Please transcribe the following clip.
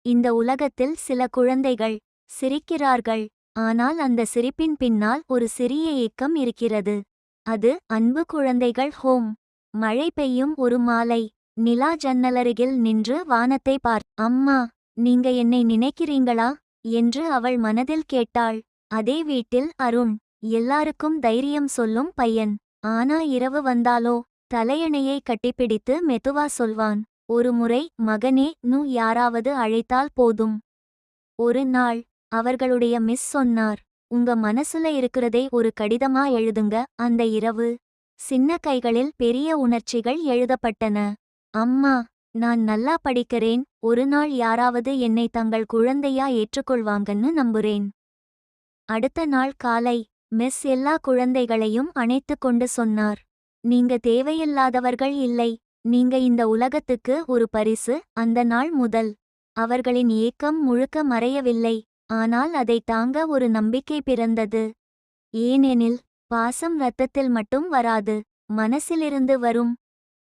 இந்த உலகத்தில் சில குழந்தைகள் சிரிக்கிறார்கள். ஆனால் அந்த சிரிப்பின் பின்னால் ஒரு சிறிய ஏக்கம் இருக்கிறது. அது அன்பு குழந்தைகள். ஹோம். மழை பெய்யும் ஒரு மாலை. நிலா ஜன்னலருகில் நின்று வானத்தை அம்மா, நீங்க என்னை நினைக்கிறீங்களா என்று அவள் மனதில் கேட்டாள். அதே வீட்டில் அருண். எல்லாருக்கும் தைரியம் சொல்லும் பையன். ஆனா இரவு வந்தாலோ தலையணையை கட்டிப்பிடித்து மெதுவா சொல்வான். ஒரு முறை, மகனே, யாராவது அழைத்தால் போதும். ஒரு நாள் அவர்களுடைய மிஸ் சொன்னார், உங்க மனசுல இருக்கிறதை ஒரு கடிதமா எழுதுங்க. அந்த இரவு சின்ன கைகளில் பெரிய உணர்ச்சிகள் எழுதப்பட்டன. அம்மா, நான் நல்லா படிக்கிறேன். ஒரு நாள் யாராவது என்னை தங்கள் குழந்தையா ஏற்றுக்கொள்வாங்கன்னு நம்புறேன். அடுத்த நாள் காலை மிஸ் எல்லா குழந்தைகளையும் அணைத்து கொண்டு சொன்னார், நீங்க தேவையில்லாதவர்கள் இல்லை. நீங்க இந்த உலகத்துக்கு ஒரு பரிசு. அந்த நாள் முதல் அவர்களின் ஏக்கம் முழுக்க மறையவில்லை. ஆனால் அதை தாங்க ஒரு நம்பிக்கை பிறந்தது. ஏனெனில் பாசம் இரத்தத்தில் மட்டும் வராது, மனசிலிருந்து வரும்.